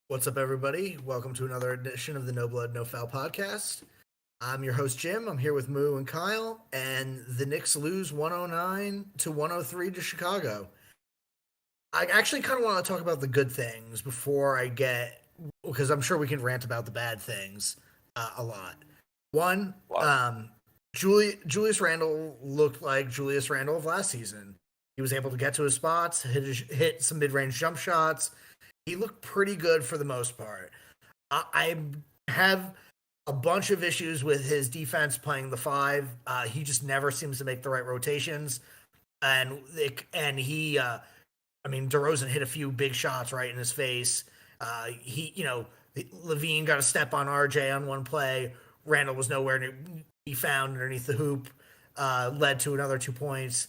What's up, everybody? Welcome to another edition of the No Blood, No Foul podcast. I'm your host, Jim. I'm here with Moo and Kyle, and the Knicks lose 109 to 103 to Chicago. I actually kind of want to talk about the good things before I get, because I'm sure we can rant about the bad things a lot. One, What? Julius Randle looked like Julius Randle of last season. He was able to get to his spots, hit some mid-range jump shots. He looked pretty good for the most part. I have a bunch of issues with his defense playing the five. He just never seems to make the right rotations, I mean, DeRozan hit a few big shots right in his face. Levine got a step on RJ on one play. Randall was nowhere to be found underneath the hoop. Led to another 2 points.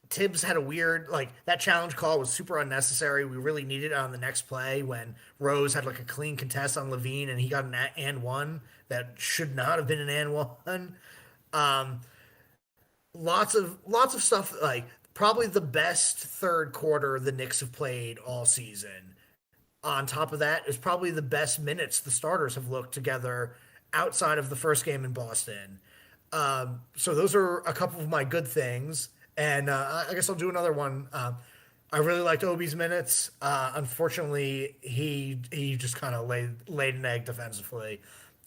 Tibbs had a weird, that challenge call was super unnecessary. We really needed it on the next play when Rose had like a clean contest on Levine and he got an and one that should not have been an and one. Um, lots of stuff, like probably the best third quarter the Knicks have played all season. On top of that, is probably the best minutes the starters have looked together outside of the first game in Boston. So those are a couple of my good things. And I guess I'll do another one. I really liked Obi's minutes. Unfortunately, he just kind of laid an egg defensively,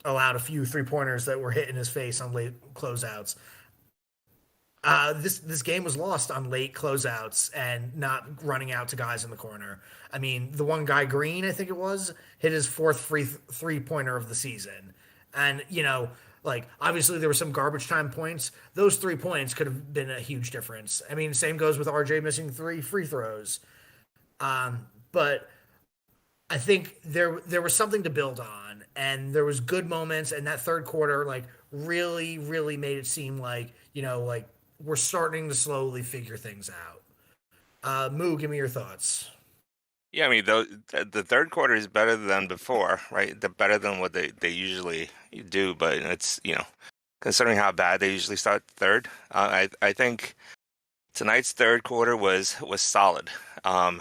allowed a few 3-pointers that were hitting his face on late closeouts. This game was lost on late closeouts and not running out to guys in the corner. I mean, the one guy, Green, I think it was, hit his fourth free 3-pointer of the season, and like obviously there were some garbage time points. Those 3 points could have been a huge difference. I mean, same goes with RJ missing 3 free throws. But I think there was something to build on, and there was good moments, and that third quarter like really made it seem like like we're starting to slowly figure things out. Moo, give me your thoughts. Yeah, I mean, the third quarter is better than before, right? Better than what they usually do, but it's, considering how bad they usually start third, I think tonight's third quarter was solid. I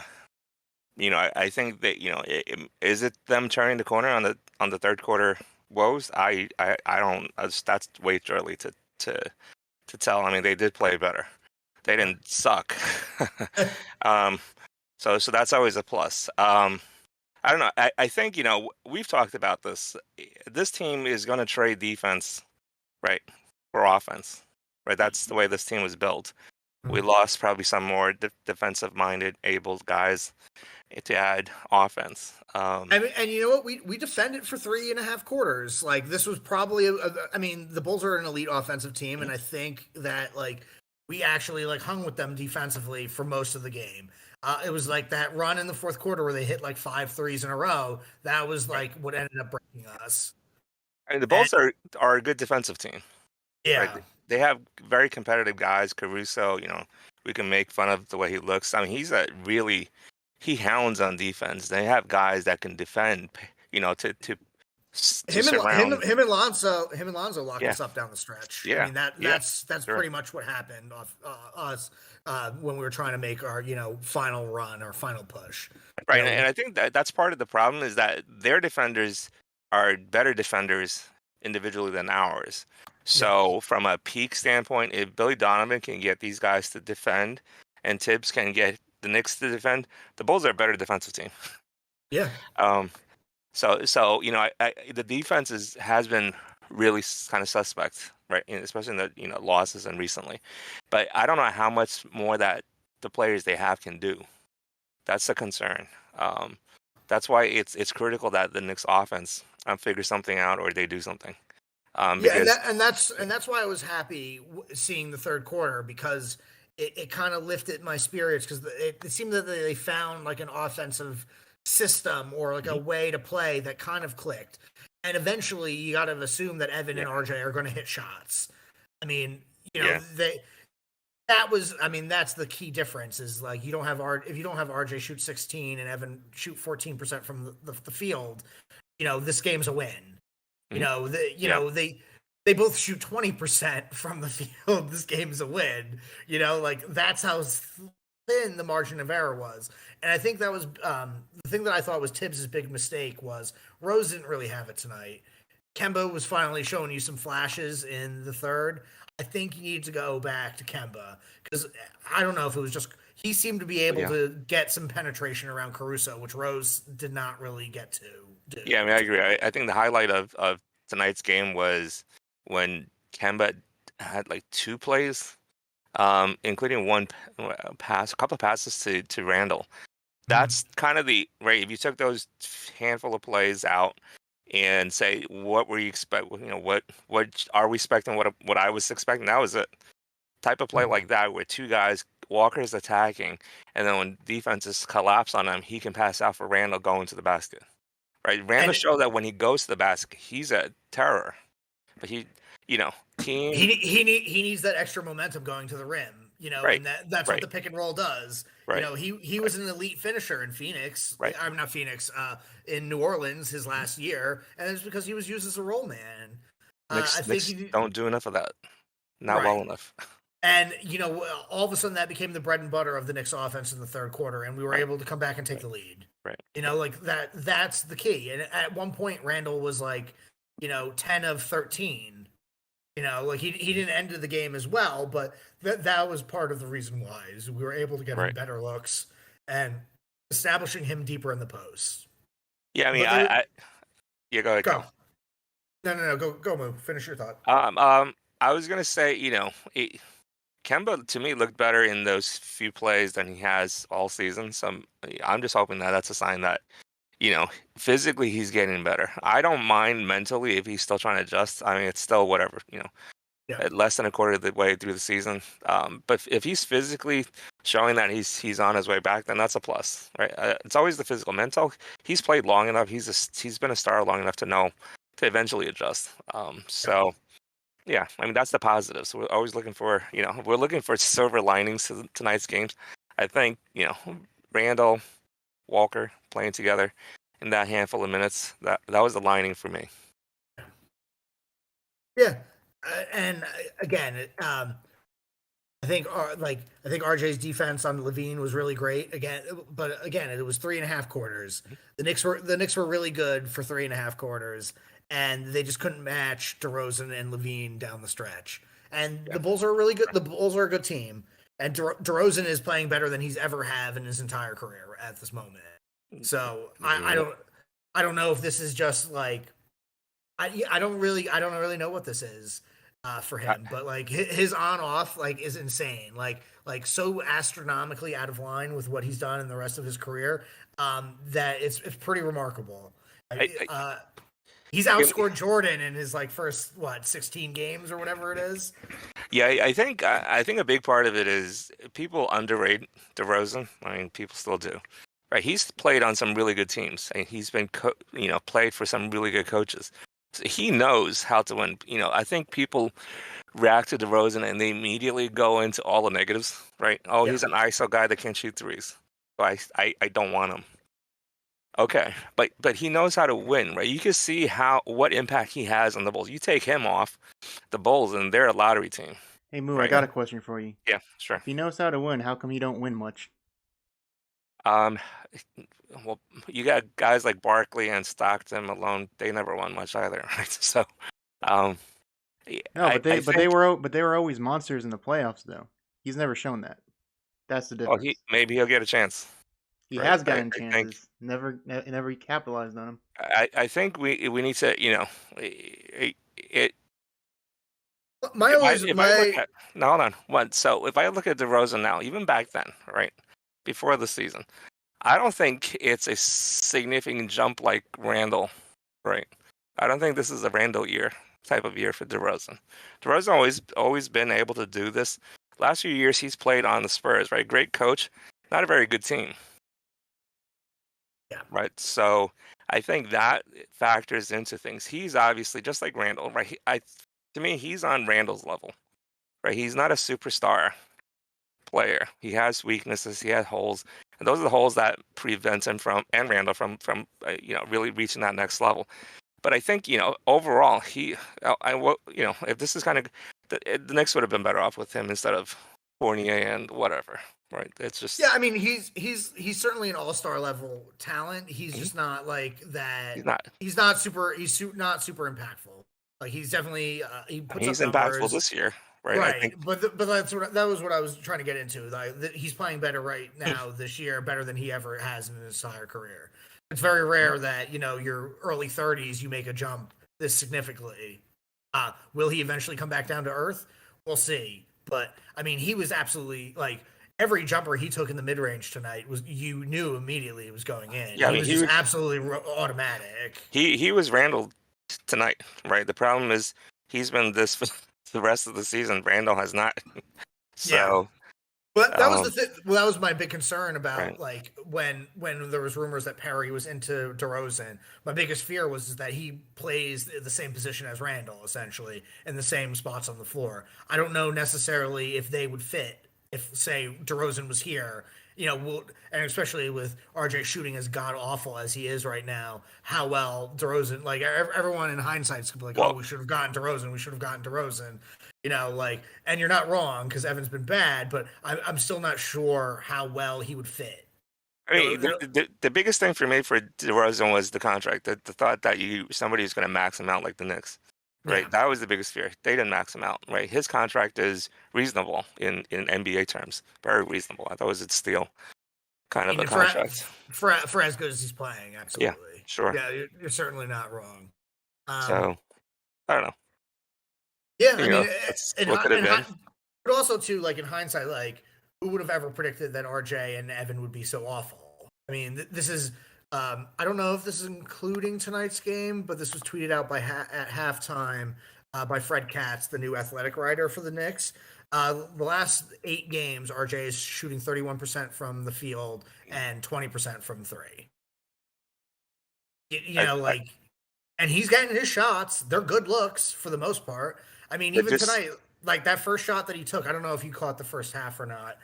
think that, is it them turning the corner on the third quarter woes? I don't, that's way too early to tell. I mean, they did play better. They didn't suck. Um, so that's always a plus. I don't know. I think, we've talked about this. This team is going to trade defense, right, for offense, right? That's the way this team was built. We lost probably some more defensive-minded, able guys to add offense. And you know what? We defended for 3.5 quarters. Like this was probably I mean, the Bulls are an elite offensive team, and I think that like we actually like hung with them defensively for most of the game. It was like that run in the fourth quarter where they hit like 5 threes in a row. That was like what ended up breaking us. I mean, the And Bulls are a good defensive team, right? yeah, They have very competitive guys. Caruso, we can make fun of the way he looks. I mean, he hounds on defense. They have guys that can defend, to surround. him and Lonzo locked Yeah, us up down the stretch. I yeah, mean yeah, that's sure. pretty much what happened off us when we were trying to make our final run, our final push. Right, You know, and I think that's part of the problem is that their defenders are better defenders individually than ours. yeah, So from a peak standpoint, if Billy Donovan can get these guys to defend and Tibbs can get the Knicks to defend, the Bulls are a better defensive team. yeah. Um, so the defense has been really kind of suspect, right? Especially in the losses and recently. But I don't know how much more that the players they have can do. That's the concern. Um, that's why it's critical that the Knicks offense figure something out or they do something. Yeah, Because and that's why I was happy seeing the third quarter because it kind of lifted my spirits because it seemed that they found like an offensive system or like a Mhm. way to play that kind of clicked. And eventually, you got to assume that Evan Yeah, and RJ are going to hit shots. I mean, yeah, they that was I mean that's the key difference is like you don't have if you don't have RJ shoot 16 and Evan shoot 14% from the field, this game's a win. mhm, yeah, They both shoot 20% from the field. This game's a win. Like that's how thin the margin of error was. And I think that was the thing that I thought was Tibbs' big mistake was Rose didn't really have it tonight. Kemba was finally showing you some flashes in the third. I think you need to go back to Kemba because I don't know if it was just he seemed to be able Yeah. to get some penetration around Caruso, which Rose did not really get to do. Yeah, I mean, I agree. I think the highlight of tonight's game was when Kemba had like two plays, including one pass, a couple of passes to Randall. Mhm. That's kind of the right. If you took those handful of plays out and say what were you expect, what are we expecting? What I was expecting, that was it. Type of play like that where two guys, Walker's attacking, and then when defenses collapse on him, he can pass out for Randall going to the basket. Right? Randall And showed that when he goes to the basket, he's a terror. But team. he needs that extra momentum going to the rim, Right, and that's what right, the pick and roll does. right, He was an elite finisher in Phoenix. right. I'm not Phoenix, in New Orleans his last year, and it's because he was used as a roll man. I think Knicks don't do enough of that. Not well right. enough. And all of a sudden that became the bread and butter of the Knicks offense in the third quarter, and we were Right, able to come back and take right, the lead. right, Like that's the key. And at one point Randall was like, 10 of 13. Like he didn't end the game as well, but that was part of the reason why is we were able to get him right. better looks and establishing him deeper in the post. Yeah, I mean, But there, yeah, go ahead, go. Kel. No, go move. Finish your thought. I was gonna say, Kemba to me looked better in those few plays than he has all season. So I'm just hoping that that's a sign that physically he's getting better. I don't mind mentally if he's still trying to adjust. I mean, it's still whatever, Yeah. at less than a quarter of the way through the season. But if he's physically showing that he's on his way back, then that's a plus, right? It's always the physical. Mental, he's played long enough. He's been a star long enough to know to eventually adjust. So yeah, I mean that's the positive. So we're always looking for we're looking for silver linings to tonight's games. I think Randall, Walker playing together in that handful of minutes, that was the lining for me. Yeah. And again, I think RJ's defense on Levine was really great again, but again, it was 3.5 quarters. The Knicks were really good for 3.5 quarters, and they just couldn't match DeRozan and Levine down the stretch. And Yeah, the Bulls are really good. The Bulls are a good team, and DeRozan is playing better than he's ever have in his entire career at this moment. So yeah, I don't know if this is just like I don't really know what this is for I, him, but like his on off like is insane, like so astronomically out of line with what he's done in the rest of his career, that it's pretty remarkable. I, I, Uh, he's give me- outscored Jordan in his like first 16 games or whatever it is. yeah, I think a big part of it is people underrate DeRozan. I mean, people still do. Right, he's played on some really good teams, and he's been played for some really good coaches. So he knows how to win. I think people react to DeRozan and they immediately go into all the negatives, right? Oh, Yeah, he's an ISO guy that can't shoot threes. So I don't want him. Okay, but he knows how to win, right? You can see what impact he has on the Bulls. You take him off the Bulls, and they're a lottery team, Hey Moo, I right? got yeah. a question for you. Yeah, sure. If he knows how to win, how come he don't win much? Um, well, you got guys like Barkley and Stockton, Malone. They never won much either, right? So, um, No, but I think. they were always monsters in the playoffs though. He's never shown that. That's the Well, difference. maybe he'll get a chance, He right? has I, gotten I think chances, never capitalized on them. I think we need to it My if I only if I look my at no, hold on one. So if I look at DeRozan now, even back then, right before the season, I don't think it's a significant jump like Randall, right? I don't think this is a Randall year type of year for DeRozan. DeRozan always been able to do this. Last few years he's played on the Spurs, right? Great coach, not a very good team, yeah right? So I think that factors into things. He's obviously just like Randall, right? To me, he's on Randall's level, right? He's not a superstar player. He has weaknesses, he has holes, and those are the holes that prevents him and Randall from really reaching that next level. But I think overall if this is kind of the Knicks would have been better off with him instead of Fournier and whatever, right? It's just Yeah, I mean, he's certainly an all-star level talent. He's Mhm. just not like that. he's not. Not super impactful. Like he's definitely he I puts mean, up he's impactful numbers. this year, right? I Right, think but that was what I was trying to get into. Like he's playing better right now this year, better than he ever has in his entire career. It's very rare that your early 30s you make a jump this significantly. Will he eventually come back down to earth? We'll see. But I mean, he was absolutely like every jumper he took in the mid range tonight was you knew immediately it was going in. yeah, I He mean was just absolutely automatic. he was Randall tonight, right? The problem is he's been this for the rest of the season. Randall has not. Yeah. So, But that was the thing. Well, that was my big concern right. about like when there was rumors that Perry was into DeRozan. My biggest fear was that he plays the same position as Randall, essentially, in the same spots on the floor. I don't know necessarily if they would fit if, say, DeRozan was here. And especially with RJ shooting as god awful as he is right now, how well DeRozan, like everyone in hindsight is gonna be like, oh, Well, we should have gotten DeRozan, and you're not wrong because Evan's been bad, but I'm still not sure how well he would fit. I mean, the biggest thing for me for DeRozan was the contract. The thought that somebody is going to max him out like the Knicks, right? Yeah. That was the biggest fear. They didn't max him out, right? His contract is reasonable in NBA terms, very reasonable. I thought it was a steal kind of a contract. For as good as he's playing, Yeah, absolutely. sure. Yeah, you're certainly not wrong. So I don't know. Yeah, I mean, That's what could have been. but also too, like in hindsight, like who would have ever predicted that RJ and Evan would be so awful? I mean, this is. I don't know if this is including tonight's game, but this was tweeted out at halftime by Fred Katz, the new athletic writer for the Knicks. The last 8 games, RJ is shooting 31% from the field and 20% from three. And he's getting his shots. They're good looks for the most part. I mean, even tonight, like that first shot that he took, I don't know if you caught the first half or not.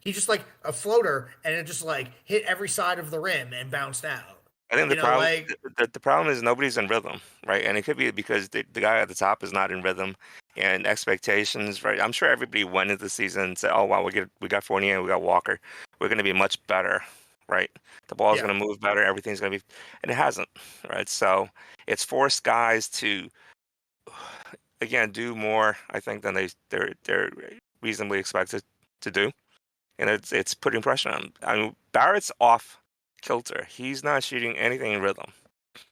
He just like a floater, and it just like hit every side of the rim and bounced out. I think the problem is nobody's in rhythm, right? And it could be because the guy at the top is not in rhythm and expectations, right? I'm sure everybody went into the season and said, "Oh wow, we got Fournier, we got Walker, we're going to be much better, right? The ball's going to move better, everything's going to be," and it hasn't, right? So it's forced guys to again do more, I think, than they're reasonably expected to do, and it's putting pressure on them. I mean, Barrett's off kilter. He's not shooting anything in rhythm.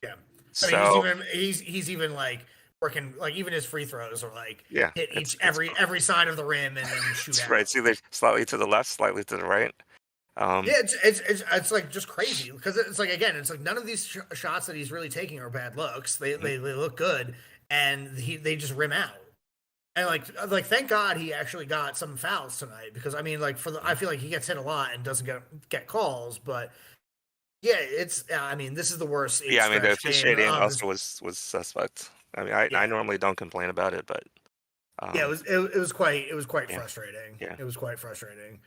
Yeah. So I mean, he's even like working, like even his free throws are like hit every side of the rim and then shoot out. Right. See, they're slightly to the left, slightly to the right. It's like just crazy because it's like, again, it's like none of these shots that he's really taking are bad looks. They look good, and they just rim out. And like thank God he actually got some fouls tonight, because I mean, like I feel like he gets hit a lot and doesn't get calls, but yeah, it's I mean, this is the worst. Yeah, I mean, the officiating also was suspect. I mean, I normally don't complain about it, but yeah, it was quite frustrating. Yeah. It was quite frustrating.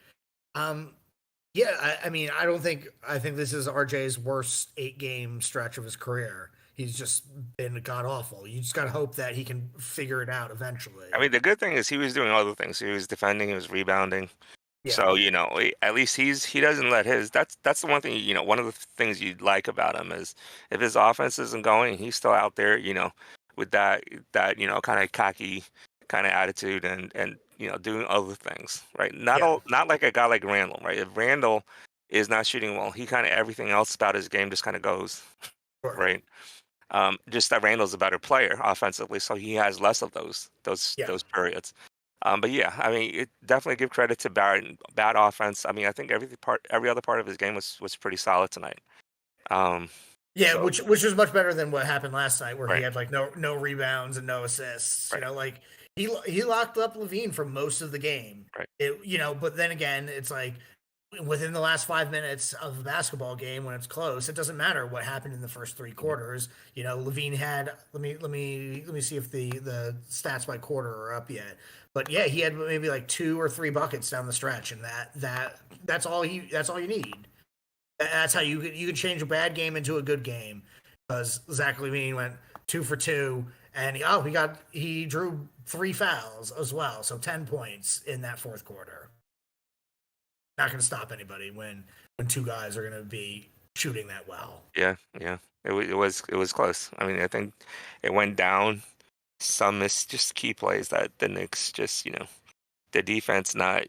Yeah, I mean, I think this is RJ's worst 8-game stretch of his career. He's just been god awful. You just got to hope that he can figure it out eventually. I mean, the good thing is he was doing other things. He was defending, he was rebounding. Yeah. So, at least he doesn't let that's the one thing, one of the things you like about him is if his offense isn't going, he's still out there, with that kind of cocky kind of attitude and doing other things, right? Not like a guy like Randall, right? If Randall is not shooting well, he kind of everything else about his game just kind of goes, right? Just that Randall's a better player offensively, so he has less of those periods. But yeah, I mean, it definitely give credit to Barrett. Bad offense. I mean, I think every other part of his game was pretty solid tonight. Which was much better than what happened last night, where he had like no rebounds and no assists. Right. Like he locked up Levine for most of the game. Right. But then again, it's like within the last 5 minutes of a basketball game, when it's close, it doesn't matter what happened in the first 3 quarters. Levine had let me see if the stats by quarter are up yet. But yeah, he had maybe like 2 or 3 buckets down the stretch, and that's all you need. That's how you can change a bad game into a good game, because Zach LaVine went 2 for 2, and he drew 3 fouls as well, so 10 points in that fourth quarter. Not going to stop anybody when two guys are going to be shooting that well. Yeah, yeah. It was close. I mean, I think it went down. Some missed just key plays that the Knicks just, the defense not.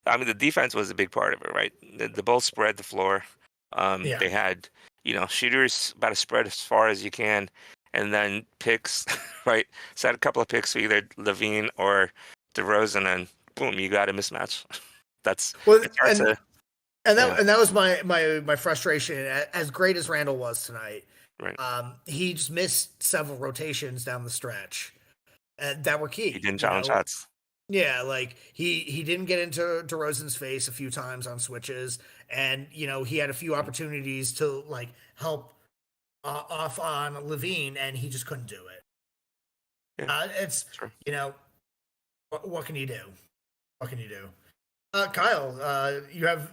I mean, the defense was a big part of it, right? The Bulls spread the floor. Yeah. They had, shooters about to spread as far as you can, and then picks, right? Set a couple of picks for either Levine or DeRozan, and boom, you got a mismatch. It's hard to. And that was my frustration. As great as Randall was tonight, Right. He just missed several rotations down the stretch that were key. He didn't challenge shots. Yeah, like he didn't get into DeRozan's face a few times on switches, and he had a few opportunities to like help off on Levine, and he just couldn't do it. Yeah, it's true. What can you do? What can you do? Kyle,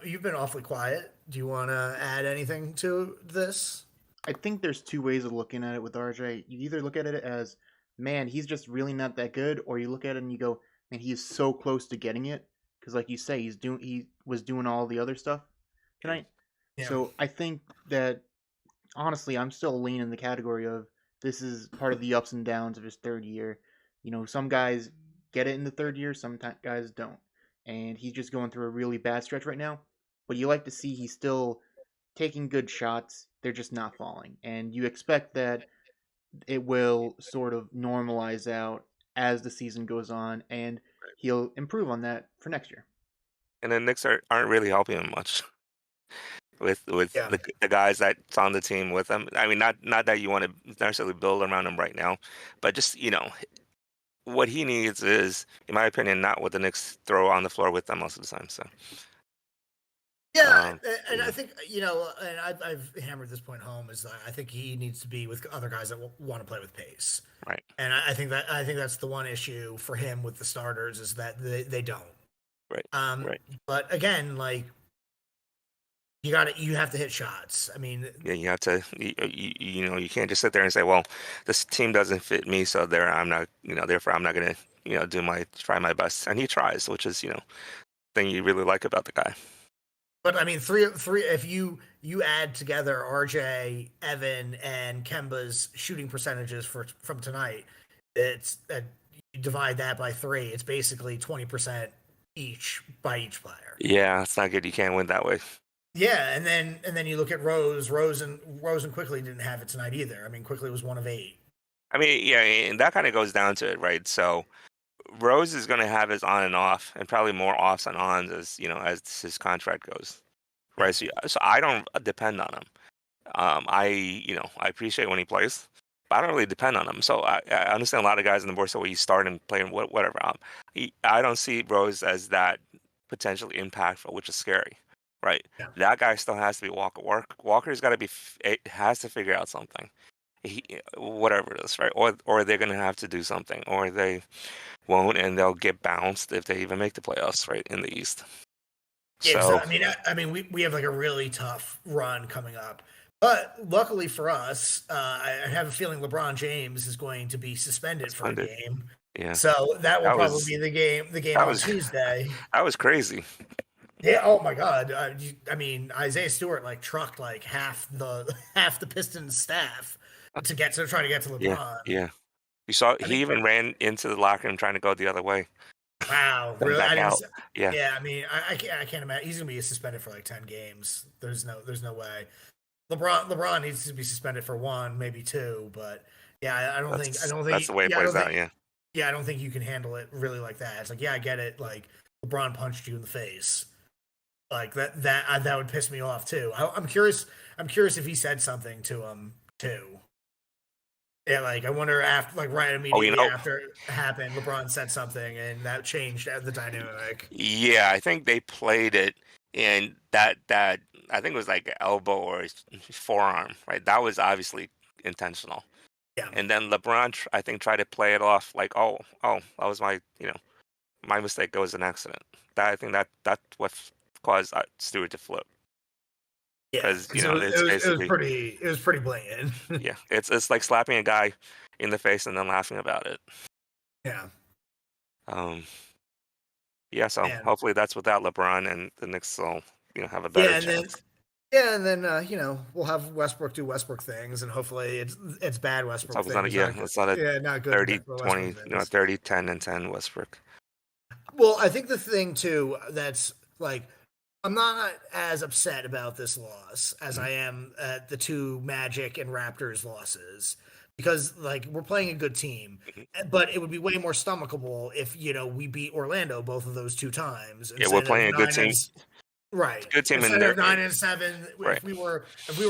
you've been awfully quiet. Do you want to add anything to this? I think there's two ways of looking at it with RJ. You either look at it as, man, he's just really not that good, or you look at it and you go, man, he is so close to getting it. Because, like you say, he was doing all the other stuff tonight. Yeah. So I think that honestly, I'm still leaning the category of this is part of the ups and downs of his third year. Some guys get it in the third year, some guys don't, and he's just going through a really bad stretch right now. But you like to see he's still taking good shots, they're just not falling. And you expect that it will sort of normalize out as the season goes on, and he'll improve on that for next year. And the Knicks aren't really helping him much with the guys that's on the team with him. I mean, not that you want to necessarily build around him right now, but just what he needs is, in my opinion, not what the Knicks throw on the floor with them most of the time. So. Yeah, and I think and I've hammered this point home is that I think he needs to be with other guys that want to play with pace, right? And I think that's the one issue for him with the starters is that they don't, right? Right. But again, like you have to hit shots. I mean, yeah, you have to. You can't just sit there and say, well, this team doesn't fit me, so therefore I'm not gonna try my best, and he tries, which is thing you really like about the guy. But I mean, three. If you add together RJ, Evan, and Kemba's shooting percentages from tonight, it's you divide that by 3. It's basically 20% each by each player. Yeah, it's not good. You can't win that way. Yeah, and then you look at Rose and Quickly didn't have it tonight either. I mean, Quickly was 1 of 8. I mean, yeah, and that kind of goes down to it, right? So Rose is going to have his on and off, and probably more offs and ons as as his contract goes, right? So I don't depend on him. I appreciate when he plays, but I don't really depend on him. So I understand a lot of guys on the board say, well, you start and play and whatever. I don't see Rose as that potentially impactful, which is scary, right? Yeah. That guy still has to be Walker. Walker's got to has to figure out something. Whatever it is, right? Or they're going to have to do something, or they won't, and they'll get bounced if they even make the playoffs, right, in the East. Yeah, so I mean, we have like a really tough run coming up, but luckily for us, I have a feeling LeBron James is going to be suspended for a game. Yeah. So that will probably be the game on Tuesday. That was crazy. Yeah. Oh my God. I mean, Isaiah Stewart like trucked like half the Pistons staff to try to get to LeBron. Yeah. You saw he even ran into the locker room trying to go the other way. Wow, really? Yeah. Yeah, I mean, I can't imagine he's gonna be suspended for like 10 games. There's no way. LeBron needs to be suspended for 1, maybe 2, but yeah, I don't think that's the way it plays out. Yeah. Yeah, I don't think you can handle it really like that. It's like, yeah, I get it. Like LeBron punched you in the face. Like that would piss me off too. I'm curious if he said something to him too. Yeah, like I wonder after, like right immediately after it happened, LeBron said something and that changed the dynamic. Yeah, I think they played it, and that I think it was like elbow or forearm, right? That was obviously intentional. Yeah. And then LeBron, I think, tried to play it off like, oh, that was my my mistake. It was an accident. I think that's what caused Stewart to flip. Yeah, because it was pretty blatant. Yeah, it's like slapping a guy in the face and then laughing about it. Yeah, Yeah, so And hopefully that's without LeBron, and the Knicks will have a better yeah, and then chance. we'll have Westbrook do Westbrook things, and hopefully it's bad Let's Westbrook hope it's not a things, not good. it's not a Yeah, not good 30 Westbrook 20 things. 30 10 and 10 Westbrook. Well, I think the thing too that's like I'm not as upset about this loss as Mhm. I am at the two Magic and Raptors losses because like we're playing a good team, Mhm. but it would be way more stomachable if we beat Orlando both of those two times Yeah, we're instead of playing a good nine and team. It's right a good team in instead there. of 9-7. Right. If we were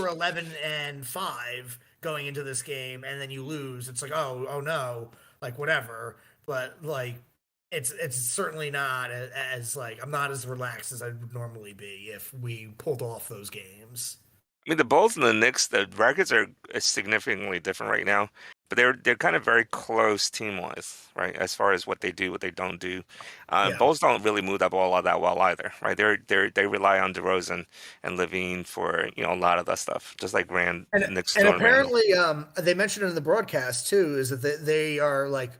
11-5 going into this game and then you lose, it's like oh no, like whatever. But like it's certainly not as like I'm not as relaxed as I would normally be if we pulled off those games. I mean, the Bulls and the Knicks, the records are significantly different right now, but they're kind of very close team wise, right? As far as what they do, what they don't do. Yeah. Bulls don't really move that ball all that well either, right? They rely on DeRozan and Levine for a lot of that stuff, just like And Knicks and doing Randall. apparently they mentioned in the broadcast too is that they are like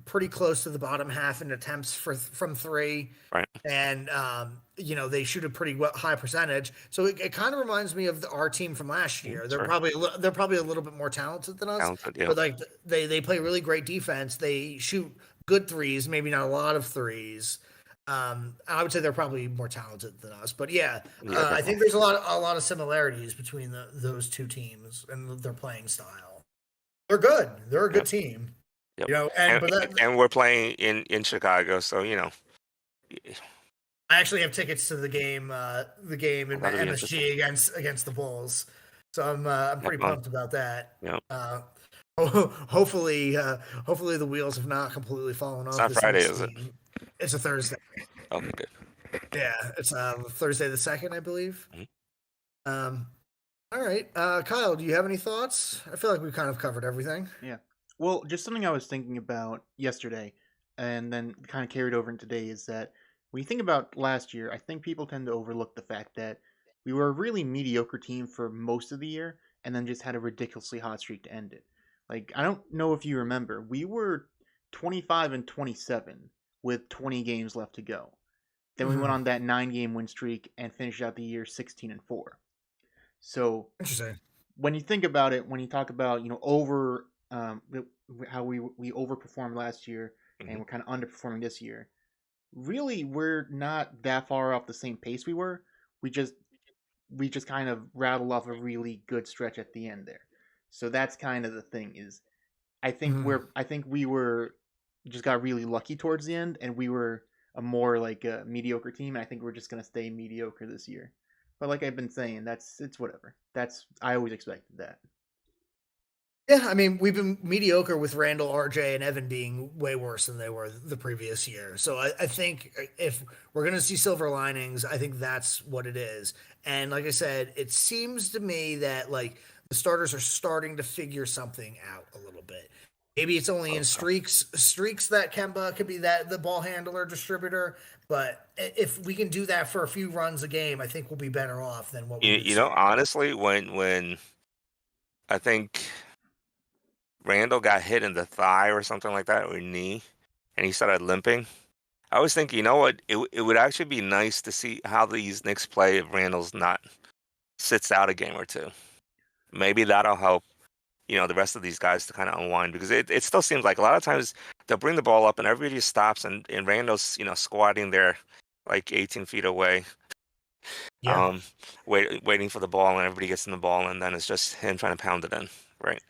pretty close to the bottom half in attempts from three, Right. and they shoot a pretty high percentage. So it kind of reminds me of our team from last Mhm. year. Sure. They're probably a little bit more talented than us, Talented, yeah. but like they play really great defense. They shoot good threes, maybe not a lot of threes. I would say they're probably more talented than us, but yeah, Yeah, I think definitely. there's a lot of similarities between those two teams and their playing style. They're good. They're a Yeah. good team. Yep. And And but and we're playing in Chicago, so I actually have tickets to the game in that'll be interesting. MSG against the Bulls, so I'm Have pretty fun. pumped about that. Yeah. Hopefully the wheels have not completely fallen It's off not this Friday, Knicks is it? team. It's a Thursday. Okay, good. Yeah, it's Thursday the 2nd, I believe. Mhm. Um, all right, Kyle, do you have any thoughts? I feel like we've kind of covered everything. Yeah. Well, just something I was thinking about yesterday and then kind of carried over into today is that when you think about last year, I think people tend to overlook the fact that we were a really mediocre team for most of the year and then just had a ridiculously hot streak to end it. Like, I don't know if you remember, we were 25-27 with 20 games left to go. Then we went Hmm. on that 9-game win streak and finished out the year 16-4. So Interesting. when you think about it, when you talk about over how we overperformed last year and Mhm. we're kind of underperforming this year, really we're not that far off the same pace we were. We just we just kind of rattled off a really good stretch at the end there. So that's kind of the thing is Hmm. I think we were just got really lucky towards the end and we were a more like a mediocre team. And I think we're just gonna stay mediocre this year. But like I've been saying, it's whatever. That's I always expected that. Yeah, I mean, we've been mediocre with Randall, RJ, and Evan being way worse than they were the previous year. So I think if we're going to see silver linings, I think that's what it is. And like I said, it seems to me that like the starters are starting to figure something out a little bit. Maybe it's only in Hope so. streaks that Kemba could be that the ball handler distributor. But if we can do that for a few runs a game, I think we'll be better off than what we've experienced. Honestly, when I think Randall got hit in the thigh or something like that, or knee, and he started limping, I was thinking, you know what? It would actually be nice to see how these Knicks play if Randall's not sits out a game or two. Maybe that'll help, the rest of these guys to kind of unwind, because it still seems like a lot of times they'll bring the ball up and everybody just stops, and Randall's, squatting there like 18 feet away, Yeah. um, waiting for the ball, and everybody gets in the ball, and then it's just him trying to pound it in, right?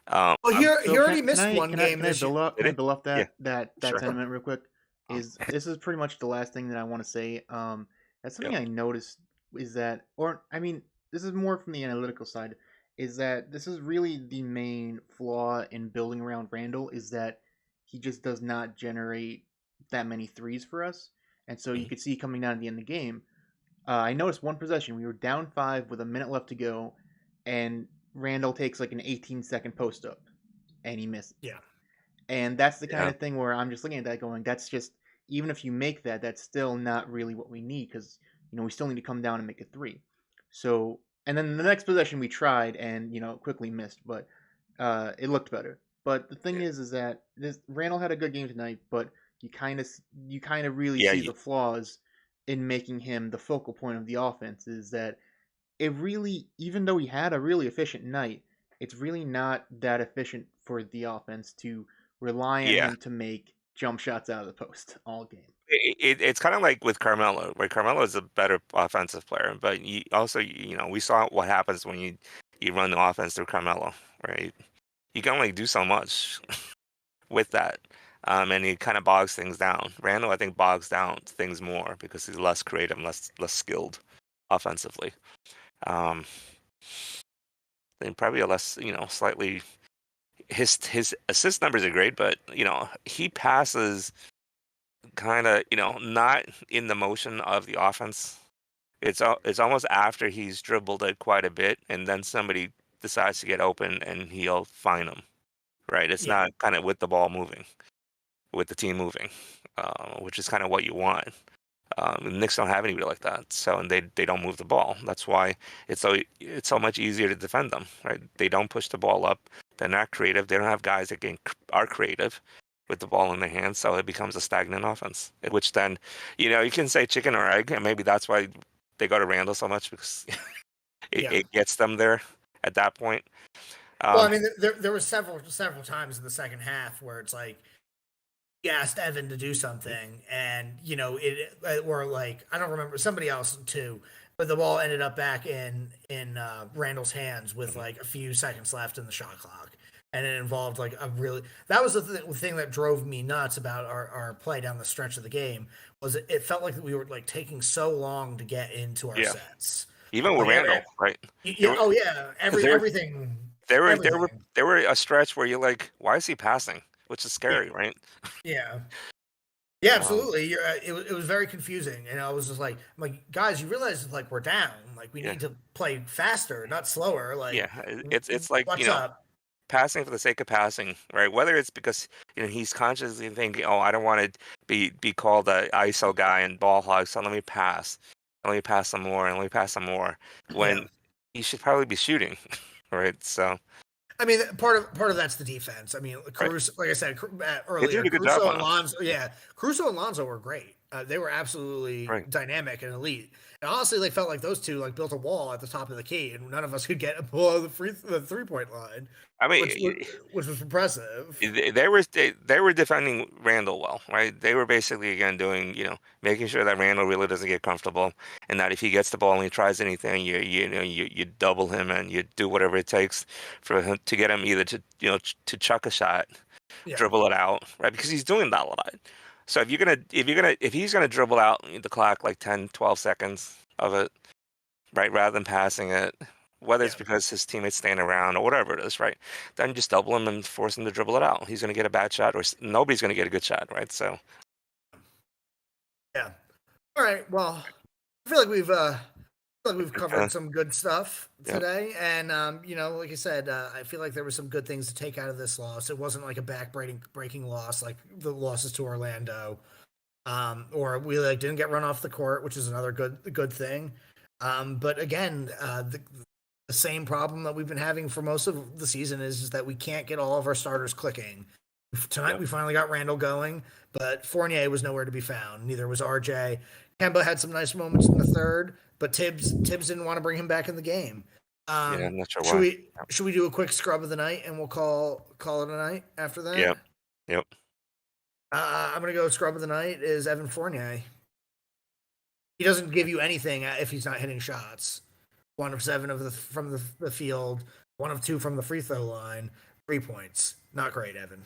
Well, I'm he So already missed one game can I this year. build up did it? Yeah, that sure. sentiment real quick? Um, Is this is pretty much the last thing that I want to say. That's yep. something I noticed is that, or I mean, this is more from the analytical side. Is that this is really the main flaw in building around Randall is that he just does not generate that many threes for us, and so you Mhm. could see coming down at the end of the game. I noticed one possession. We were down 5 with a minute left to go, and Randall takes like an 18-second post up, and he misses. Yeah. And that's the kind Yeah. of thing where I'm just looking at that going, that's just even if you make that, that's still not really what we need because we still need to come down and make a three. So and then the next possession we tried and quickly missed, but it looked better. But the thing Yeah. is that this Randall had a good game tonight, but you kind of really Yeah, see the flaws in making him the focal point of the offense. Is that it really, even though he had a really efficient night, it's really not that efficient for the offense to rely on yeah. him to make jump shots out of the post all game. It's kind of like with Carmelo, where Carmelo is a better offensive player, but you also, we saw what happens when you run the offense through Carmelo, right? You can only do so much with that, and he kind of bogs things down. Randall, I think, bogs down things more because he's less creative, less skilled offensively. Um, and probably a less, slightly his assist numbers are great, but he passes kind of, not in the motion of the offense. It's almost after he's dribbled it quite a bit, and then somebody decides to get open, and he'll find them. Right? It's Yeah. not kind of with the ball moving, with the team moving, which is kind of what you want. The Knicks don't have anybody like that, so and they don't move the ball. That's why it's so much easier to defend them. Right? They don't push the ball up. They're not creative. They don't have guys that are creative with the ball in their hands, so it becomes a stagnant offense. Which then, you can say chicken or egg, and maybe that's why they go to Randall so much because Yeah. it gets them there at that point. Well, I mean, there were several times in the second half where it's like he asked Evan to do something, and or like I don't remember somebody else too, but the ball ended up back in Randall's hands with Mhm. like a few seconds left in the shot clock, and it involved like a really that was the thing that drove me nuts about our play down the stretch of the game was it felt like we were like taking so long to get into our Yeah, sets. even with Like, Randall, right? There yeah, were oh yeah, there everything, there were there were everything. there were a stretch where you're like, why is he passing? Which is Yeah, scary, right? yeah. Yeah, Um, absolutely. It was very confusing, and I was just like, I'm like, guys, you realize like we're down, like we yeah, need to play faster, not slower. Like, yeah. It's like what's up? passing for the sake of passing, right? Whether it's because he's consciously thinking, oh, I don't want to be called a ISO guy and ball hog, so let me pass some more, and let me pass some more. Yeah, When he should probably be shooting, right? So, I mean, part of that's the defense. I mean, right, Caruso, like I said they did earlier, a good job Caruso and on him, Lonzo, yeah, Caruso and Lonzo were great. They were absolutely right? dynamic and elite. And honestly, like felt like those two like built a wall at the top of the key, and none of us could get below the 3 point line, I which mean, which was impressive. they were defending Randall well, right? They were basically again doing making sure that Randall really doesn't get comfortable, and that if he gets the ball and he tries anything, you double him and you do whatever it takes for him to get him either to chuck a shot, Yeah, dribble it out, right? Because he's doing that a lot. So if he's gonna dribble out the clock like 10, 12 seconds of it, right? Rather than passing it, whether it's yeah. because his teammates stand around or whatever it is, right? Then just double him and force him to dribble it out. He's going to get a bad shot, or nobody's going to get a good shot, right? So, Yeah. All right. Well, I feel like we've uh, covered some good stuff yeah, today, and like I said, I feel like there were some good things to take out of this loss. It wasn't like a breaking loss like the losses to Orlando, or we like didn't get run off the court, which is another good thing. But again, the same problem that we've been having for most of the season is that we can't get all of our starters clicking. Tonight yeah, we finally got Randall going, but Fournier was nowhere to be found. Neither was RJ. Kemba had some nice moments in the third, but Tibbs didn't want to bring him back in the game. yeah. I'm not sure Should why. we do a quick scrub of the night and we'll call it a night after that? Yep, yep, I'm gonna go scrub of the night is Evan Fournier. He doesn't give you anything if he's not hitting shots. 1 of 7 from the field, 1 of 2 from the free throw line, 3 points. Not great, Evan.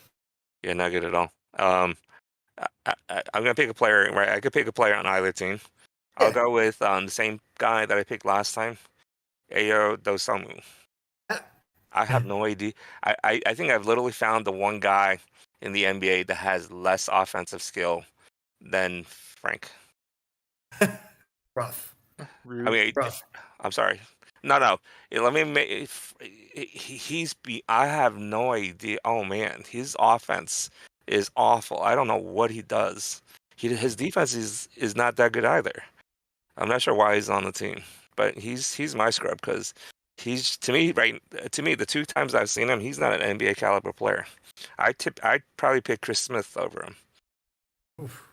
yeah. Not good at all. I'm gonna pick a player. Right, I could pick a player on either team. I'll Yeah. go with the same guy that I picked last time, Ayo Dosamu. I have no idea. I think I've literally found the one guy in the NBA that has less offensive skill than Frank. Rough. I Rude. mean, Rough. I'm sorry. No, no. Let me make. I have no idea. Oh man, his offense is awful. I don't know what he does. His defense is not that good either. I'm not sure why he's on the team, but he's my scrub because he's to me the 2 times I've seen him, he's not an NBA caliber player. I'd probably pick Chris Smith over him. Oof.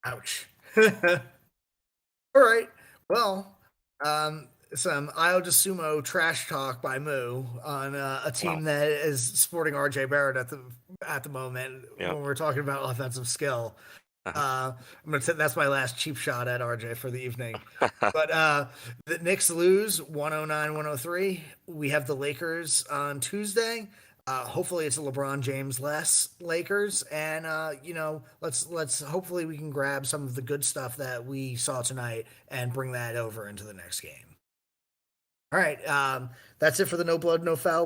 Ouch. All right. Well, some Io DeSumo trash talk by Moo on a team Wow. that is sporting RJ Barrett at the moment Yep. when we're talking about offensive skill. I'm gonna say that's my last cheap shot at RJ for the evening. But the Knicks lose 109-103. We have the Lakers on Tuesday. Hopefully it's a LeBron James less Lakers, and let's hopefully we can grab some of the good stuff that we saw tonight and bring that over into the next game. All right, that's it for the No Blood No Foul